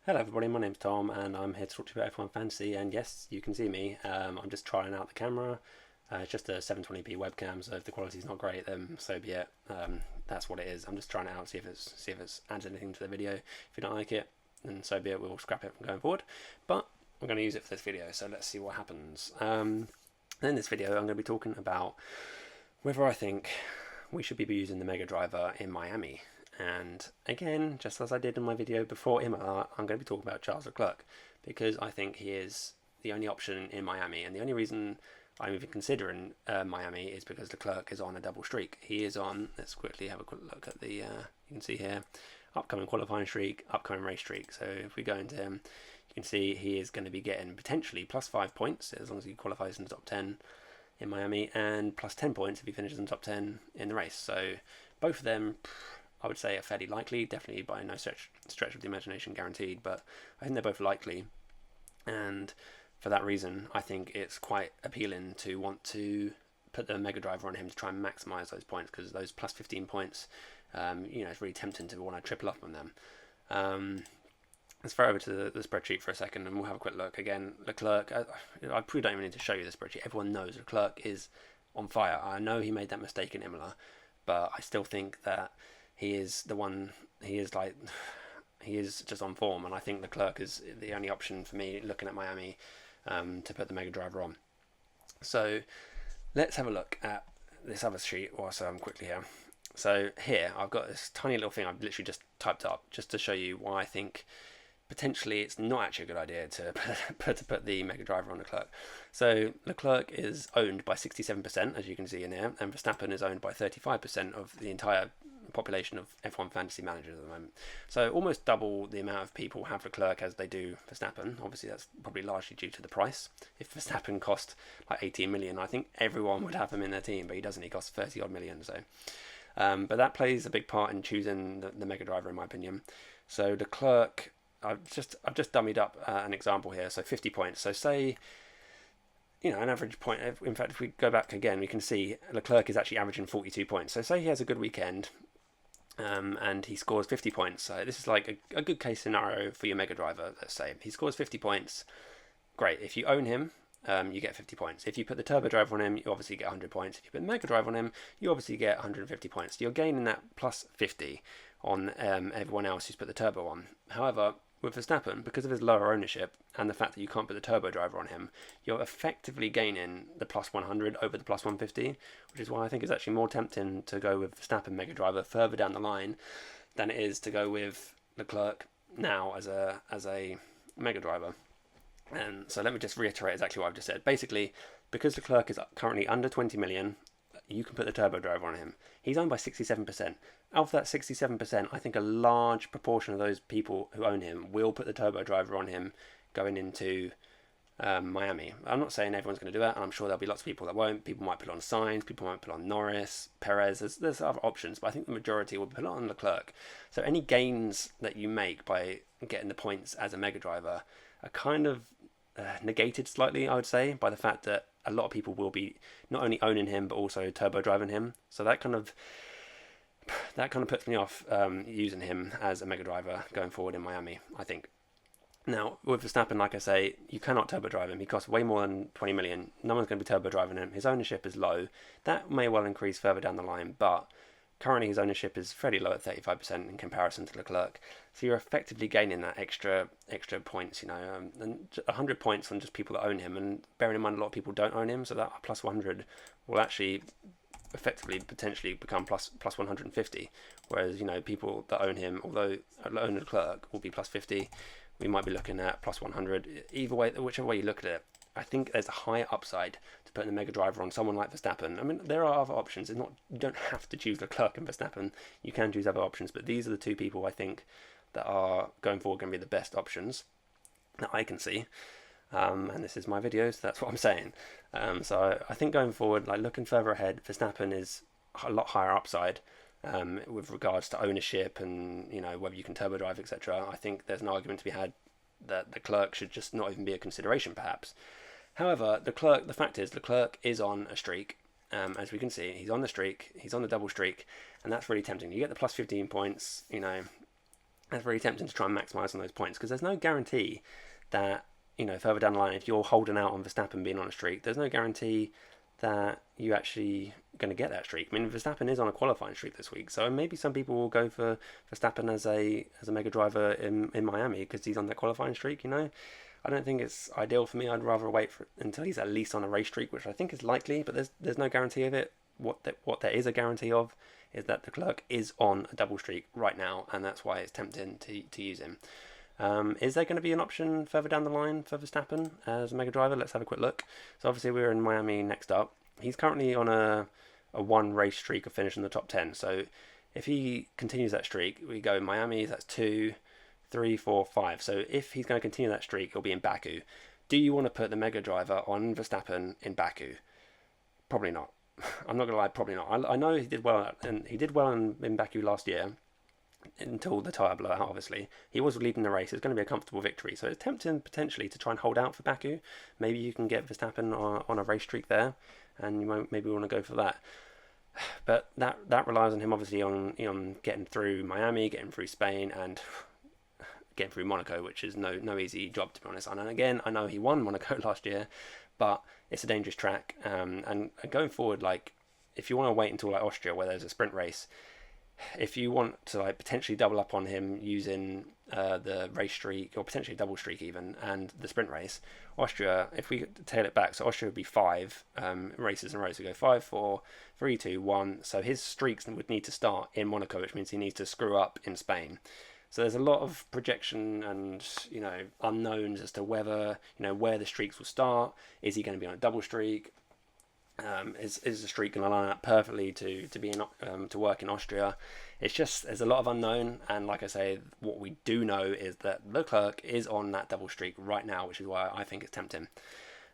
Hello everybody, my name's Tom and I'm here to talk to you about F1 Fantasy, and yes, you can see me. I'm just trying out the camera. It's just a 720p webcam, so if the quality's not great then so be it. That's what it is. I'm just trying it out, see if it's adds anything to the video. If you don't like it, then so be it, we'll scrap it from going forward. But I'm going to use it for this video, so let's see what happens. In this video I'm going to be talking about whether I think we should be using the Mega Driver in Miami. And again, just as I did in my video before Imola, I'm going to be talking about Charles Leclerc because I think he is the only option in Miami, and the only reason I'm even considering Miami is because Leclerc is on a double streak. He is on, let's quickly have a quick look at the, you can see here, upcoming qualifying streak, upcoming race streak. So if we go into him, you can see he is going to be getting potentially plus 5 points as long as he qualifies in the top 10 in Miami, and plus 10 points if he finishes in the top 10 in the race. So both of them, I would say, are fairly likely, definitely by no stretch of the imagination guaranteed, but I think they're both likely, and for that reason I think it's quite appealing to want to put the Mega Driver on him to try and maximise those points, because those plus 15 points, it's really tempting to want to triple up on them. Let's throw over to the spreadsheet for a second and we'll have a quick look. Again, Leclerc, I probably don't even need to show you the spreadsheet, everyone knows Leclerc is on fire. I know he made that mistake in Imola, but I still think that he is the one. He is just on form, and I think Leclerc is the only option for me looking at Miami to put the Mega Driver on. So let's have a look at this other sheet whilst I'm quickly here. So here I've got this tiny little thing I've literally just typed up just to show you why I think potentially it's not actually a good idea to put the Mega Driver on Leclerc. So Leclerc is owned by 67%, as you can see in here, and Verstappen is owned by 35% of the entire population of F1 fantasy managers at the moment. So almost double the amount of people have Leclerc as they do Verstappen. Obviously that's probably largely due to the price. If Verstappen cost like 18 million, I think everyone would have him in their team, but he doesn't. He costs 30 odd million. So but that plays a big part in choosing the Mega Driver, in my opinion. So Leclerc, I've just dummied up an example here. So 50 points. So say, an average point. In fact, if we go back again, we can see Leclerc is actually averaging 42 points. So say he has a good weekend, and he scores 50 points. So this is like a good case scenario for your Mega Driver. Let's say he scores 50 points. Great. If you own him, you get 50 points. If you put the Turbo Driver on him, you obviously get 100 points. If you put the Mega Drive on him, you obviously get 150 points. You're gaining that plus 50 on everyone else who's put the Turbo on. However, with Verstappen, because of his lower ownership and the fact that you can't put the Turbo Driver on him, you're effectively gaining the plus 100 over the plus 150, which is why I think it's actually more tempting to go with Verstappen Mega Driver further down the line than it is to go with Leclerc now as a Mega Driver. And so let me just reiterate exactly what I've just said. Basically, because Leclerc is currently under 20 million, you can put the Turbo Driver on him. He's owned by 67%. Out of that 67%, I think a large proportion of those people who own him will put the Turbo Driver on him going into Miami. I'm not saying everyone's going to do that, and I'm sure there'll be lots of people that won't. People might put it on Sainz, people might put it on Norris, Perez. There's other options, but I think the majority will put it on Leclerc. So any gains that you make by getting the points as a Mega Driver are kind of negated slightly, I would say, by the fact that a lot of people will be not only owning him but also turbo driving him. So that kind of puts me off using him as a Mega Driver going forward in Miami, I think. Now with Verstappen, like I say, you cannot turbo drive him. He costs way more than 20 million. No one's going to be turbo driving him. His ownership is low. That may well increase further down the line, but currently his ownership is fairly low at 35% in comparison to Leclerc. So you're effectively gaining that extra points, and 100 points on just people that own him. And bearing in mind a lot of people don't own him, so that plus 100 will actually effectively potentially become plus 150. Whereas people that own him, although own Leclerc, will be plus 50. We might be looking at plus 100. Either way, whichever way you look at it, I think there's a higher upside to putting the Mega Driver on someone like Verstappen. I mean, there are other options. You don't have to choose Leclerc and Verstappen. You can choose other options, but these are the two people I think that are going forward going to be the best options that I can see. And this is my video, so that's what I'm saying. So I think going forward, like looking further ahead, Verstappen is a lot higher upside with regards to ownership and whether you can turbo drive, etc. I think there's an argument to be had that Leclerc should just not even be a consideration, perhaps. However, the fact is Leclerc is on a streak. As we can see, he's on the streak, he's on the double streak, and that's really tempting. You get the plus 15 points, That's really tempting to try and maximise on those points, because there's no guarantee that, further down the line, if you're holding out on Verstappen being on a streak, there's no guarantee that you actually going to get that streak. I mean, Verstappen is on a qualifying streak this week, so maybe some people will go for Verstappen as a mega driver in Miami because he's on that qualifying streak. I don't think it's ideal for me. I'd rather wait until he's at least on a race streak, which I think is likely, but there's no guarantee of it. What there is a guarantee of is that Leclerc is on a double streak right now, and that's why it's tempting to use him. Is there going to be an option further down the line for Verstappen as a mega driver? Let's have a quick look. So obviously we're in Miami next up. He's currently on a one race streak of finishing the top 10. So if he continues that streak, we go in Miami, that's 2, 3, 4, 5. So if he's going to continue that streak, he'll be in Baku. Do you want to put the mega driver on Verstappen in Baku? Probably not. I'm not going to lie, probably not. I know he did well, and he did well in Baku last year, until the tyre blew out, obviously. He was leading the race. It's going to be a comfortable victory. So it's tempting potentially to try and hold out for Baku. Maybe you can get Verstappen on a race streak there, and you maybe want to go for that. But that relies on him, obviously, on getting through Miami, getting through Spain, and getting through Monaco, which is no easy job, to be honest. And again, I know he won Monaco last year, but it's a dangerous track. And going forward, if you want to wait until Austria, where there's a sprint race, if you want to potentially double up on him using the race streak, or potentially double streak even, and the sprint race, Austria, if we tail it back, so Austria would be 5 races in a row. So we go 5, 4, 3, 2, 1. So his streaks would need to start in Monaco, which means he needs to screw up in Spain. So there's a lot of projection and unknowns as to whether where the streaks will start. Is he going to be on a double streak? Is the streak going to line up perfectly to be to work in Austria? It's just, there's a lot of unknown, and like I say, what we do know is that Leclerc is on that double streak right now, which is why I think it's tempting.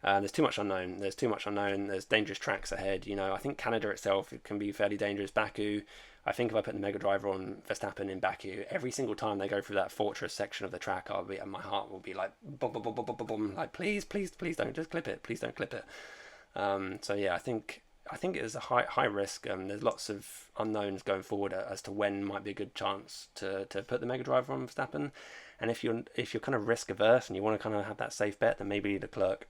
There's too much unknown. There's dangerous tracks ahead. I think Canada itself can be fairly dangerous. Baku, I think if I put the mega driver on Verstappen in Baku, every single time they go through that fortress section of the track, my heart will be like, boom, boom, boom, boom, boom, boom, like please don't just clip it. Please don't clip it. So yeah, I think it is a high risk. There's lots of unknowns going forward as to when might be a good chance to put the mega driver on Verstappen. And if you're kind of risk averse and you want to kind of have that safe bet, then maybe Leclerc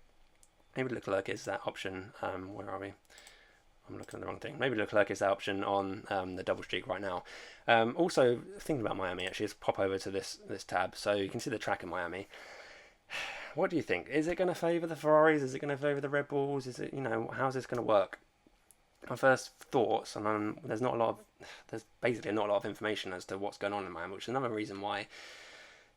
is that option. Where are we? I'm looking at the wrong thing. Maybe Leclerc is that option on the double streak right now. Also thinking about Miami, actually, let's pop over to this tab so you can see the track in Miami. What do you think? Is it going to favour the Ferraris? Is it going to favour the Red Bulls? Is it, how's this going to work? My first thoughts, and there's basically not a lot of information as to what's going on in Miami, which is another reason why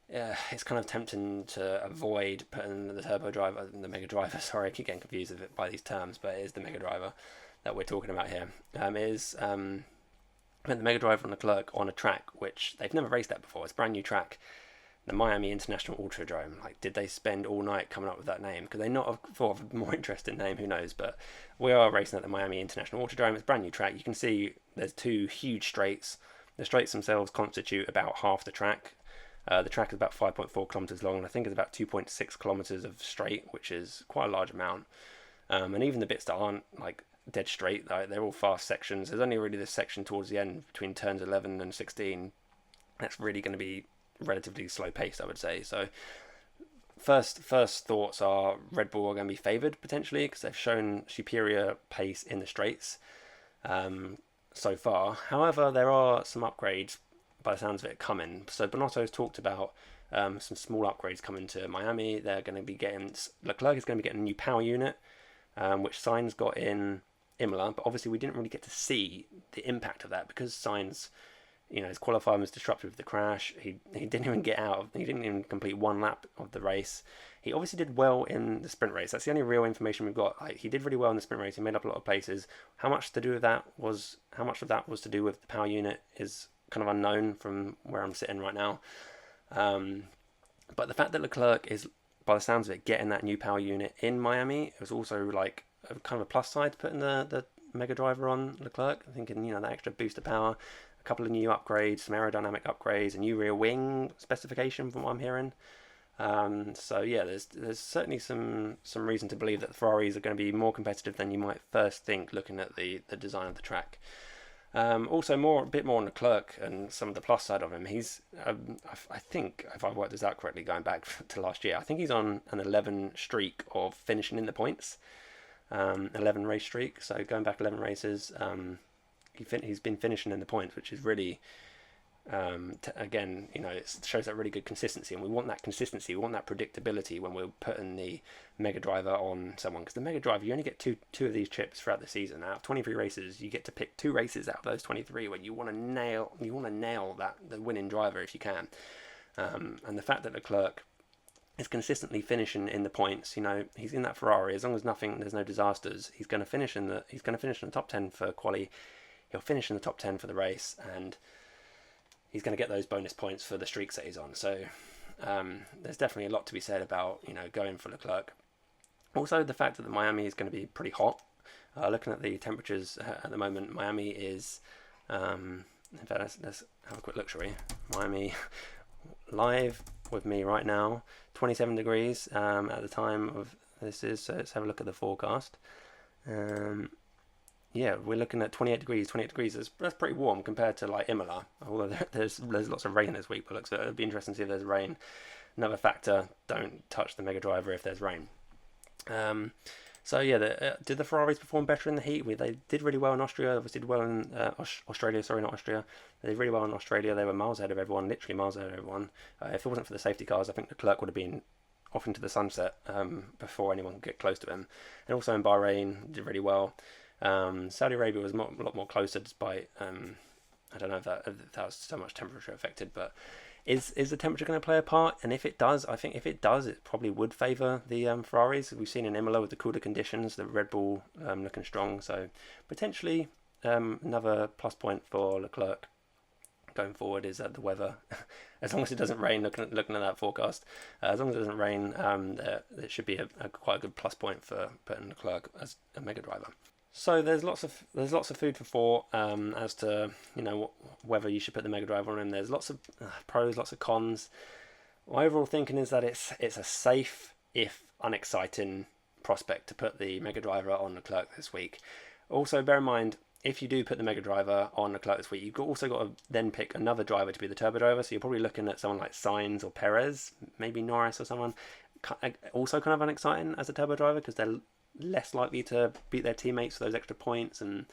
it's kind of tempting to avoid putting the mega driver. Sorry, I keep getting confused by these terms, but it is the mega driver that we're talking about here. The mega driver on Leclerc on a track which they've never raced at before. It's a brand new track. The Miami International Autodrome. Did they spend all night coming up with that name? Could they not have thought of a more interesting name? Who knows? But we are racing at the Miami International Autodrome. It's a brand new track. You can see there's 2 huge straights. The straights themselves constitute about half the track. The track is about 5.4 kilometers long, and I think it's about 2.6 kilometers of straight, which is quite a large amount. And even the bits that aren't dead straight, they're all fast sections. There's only really this section towards the end between turns 11 and 16 that's really going to be relatively slow paced, I would say. So first thoughts are Red Bull are going to be favoured potentially because they've shown superior pace in the straights so far. However, there are some upgrades by the sounds of it coming. So Bonotto's talked about some small upgrades coming to Miami. They're going to be Leclerc is going to be getting a new power unit, which Sainz got in Imola, but obviously we didn't really get to see the impact of that because Sainz, his qualifying was disrupted with the crash. He didn't even get out. He didn't even complete one lap of the race. He obviously did well in the sprint race. That's the only real information we've got. He did really well in the sprint race. He made up a lot of places. How much of that was to do with the power unit is kind of unknown from where I'm sitting right now. But the fact that Leclerc is, by the sounds of it, getting that new power unit in Miami, it was also a kind of a plus side to putting the mega driver on Leclerc. Thinking, that extra boost of power. A couple of new upgrades, some aerodynamic upgrades, a new rear wing specification from what I'm hearing. So yeah, there's certainly some reason to believe that the Ferraris are going to be more competitive than you might first think looking at the design of the track. Also, a bit more on Leclerc and some of the plus side of him. He's, I think, if I worked this out correctly, going back to last year, I think he's on an 11 streak of finishing in the points, 11 race streak. So going back 11 races, he's been finishing in the points, which is really, again, it shows that really good consistency, and we want that consistency, we want that predictability when we're putting the Mega Driver on someone, because the Mega Driver, you only get two of these chips throughout the season. Out of 23 races, you get to pick 2 races out of those 23 where you want to nail the winning driver if you can. And the fact that Leclerc is consistently finishing in the points, he's in that Ferrari. As long as there's no disasters, he's going to finish in the top 10 for quali. He'll finish in the top 10 for the race, and he's going to get those bonus points for the streaks that he's on. So there's definitely a lot to be said about going for Leclerc. Also, the fact that Miami is going to be pretty hot. Looking at the temperatures at the moment, Miami is. In fact, let's have a quick look, shall we? Miami live with me right now, 27 degrees at the time of this is. So let's have a look at the forecast. Yeah, we're looking at 28 degrees. 28 degrees, that's pretty warm compared to like Imola. Although there's lots of rain this week, but it'll be interesting to see if there's rain. Another factor: don't touch the Mega Driver if there's rain. So yeah, did the Ferraris perform better in the heat? They did really well in Austria. Obviously did well in Australia. Sorry, not Austria. They did really well in Australia. They were miles ahead of everyone, literally miles ahead of everyone. If it wasn't for the safety cars, I think Leclerc would have been off into the sunset before anyone could get close to him. And also in Bahrain, did really well. Saudi Arabia was a lot more closer, despite I don't know if that was so much temperature affected, but is the temperature going to play a part? And if it does, I think if it does, it probably would favour the Ferraris. We've seen in Imola with the cooler conditions, the Red Bull looking strong, so potentially another plus point for Leclerc going forward is the weather. As long as it doesn't rain, looking at that forecast, as long as it doesn't rain, it should be quite a good plus point for putting Leclerc as a Mega Driver. So there's lots of food for thought as to whether you should put the Mega Drive on him. There's lots of pros, lots of cons. My overall thinking is that it's a safe if unexciting prospect to put the Mega Driver on Leclerc this week. Also, bear in mind, if you do put the Mega Driver on Leclerc this week, you've also got to then pick another driver to be the Turbo Driver. So you're probably looking at someone like Sainz or Perez, maybe Norris or someone. Also kind of unexciting as a Turbo Driver because they're less likely to beat their teammates for those extra points, and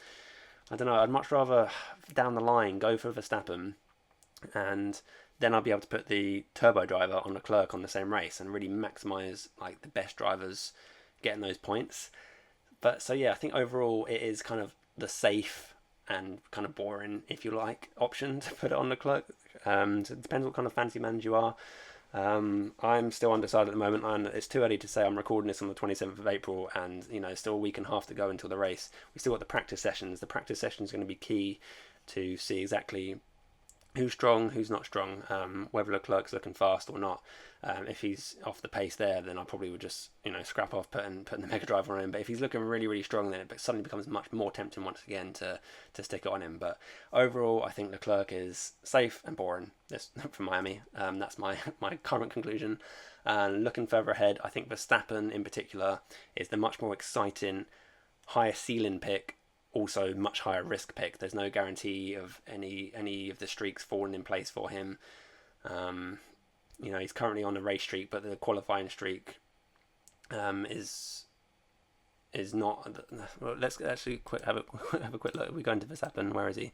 I don't know, I'd much rather down the line go for Verstappen, and then I'll be able to put the turbo driver on Leclerc on the same race and really maximise like the best drivers getting those points. But so yeah, I think overall it is kind of the safe and kind of boring, if you like, option to put it on Leclerc. So it depends what kind of fancy manager you are. I'm still undecided at the moment, and it's too early to say. I'm recording this on the 27th of April, and still a week and a half to go until the race. We still got the practice sessions. The practice session is going to be key to see exactly who's strong, who's not strong, whether Leclerc's looking fast or not. If he's off the pace there, then I probably would just scrap off putting the Mega Driver on him. But if he's looking really, really strong, then it suddenly becomes much more tempting once again to stick it on him. But overall, I think Leclerc is safe and boring. This from Miami. That's my current conclusion. And looking further ahead, I think Verstappen in particular is the much more exciting, higher ceiling pick. Also much higher risk pick. There's no guarantee of any of the streaks falling in place for him. He's currently on a race streak, but the qualifying streak is not. Well, let's actually have a quick look. We go into Verstappen. Where is he?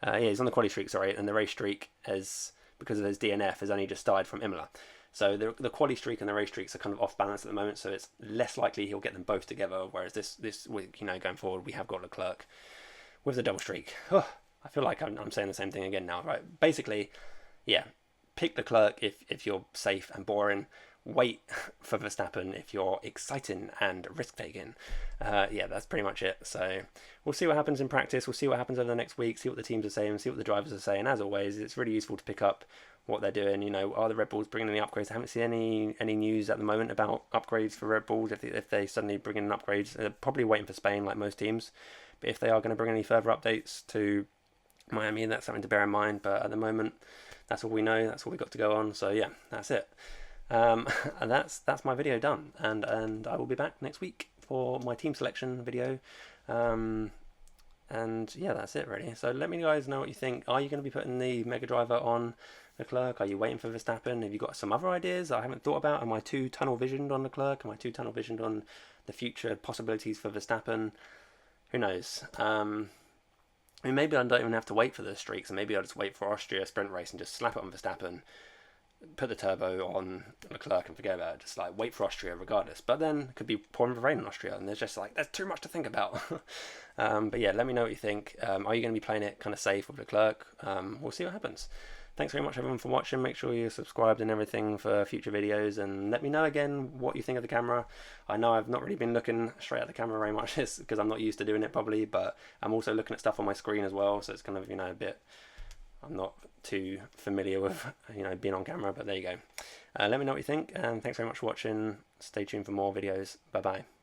Yeah, he's on the quali streak. Sorry, and the race streak because of his DNF has only just started from Imola. So the quali streak and the race streaks are kind of off balance at the moment, so it's less likely he'll get them both together. Whereas this week, going forward, we have got Leclerc with the double streak. Oh, I feel like I'm saying the same thing again now, right? Basically, yeah, pick Leclerc if you're safe and boring. Wait for Verstappen if you're exciting and risk-taking. Yeah, that's pretty much it. So we'll see what happens in practice. We'll see what happens over the next week, see what the teams are saying, see what the drivers are saying. As always, it's really useful to pick up what they're doing. Are the Red Bulls bringing any upgrades? I haven't seen any news at the moment about upgrades for Red Bulls. If they suddenly bring in upgrades, they're probably waiting for Spain like most teams. But if they are going to bring any further updates to Miami, that's something to bear in mind. But at the moment, that's all we know. That's all we got to go on. So yeah, that's it. And that's my video done. And I will be back next week for my team selection video. And yeah, that's it really. So let me guys know what you think. Are you going to be putting the Mega Driver on Leclerc? Are you waiting for Verstappen? Have you got some other ideas I haven't thought about? Am I too tunnel visioned on Leclerc? Am I too tunnel visioned on the future possibilities for Verstappen? Who knows? I mean, maybe I don't even have to wait for the streaks, and maybe I'll just wait for Austria sprint race and just slap it on Verstappen, put the turbo on Leclerc and forget about it. Just like wait for Austria regardless. But then it could be pouring with rain in Austria, and there's just like there's too much to think about. But yeah, let me know what you think. Are you going to be playing it kind of safe with Leclerc? We'll see what happens. Thanks very much everyone for watching. Make sure you're subscribed and everything for future videos, and let me know again what you think of the camera. I know I've not really been looking straight at the camera very much because I'm not used to doing it probably, but I'm also looking at stuff on my screen as well, so it's kind of, you know, a bit, I'm not too familiar with, you know, being on camera, but there you go. Let me know what you think, and thanks very much for watching. Stay tuned for more videos. Bye bye.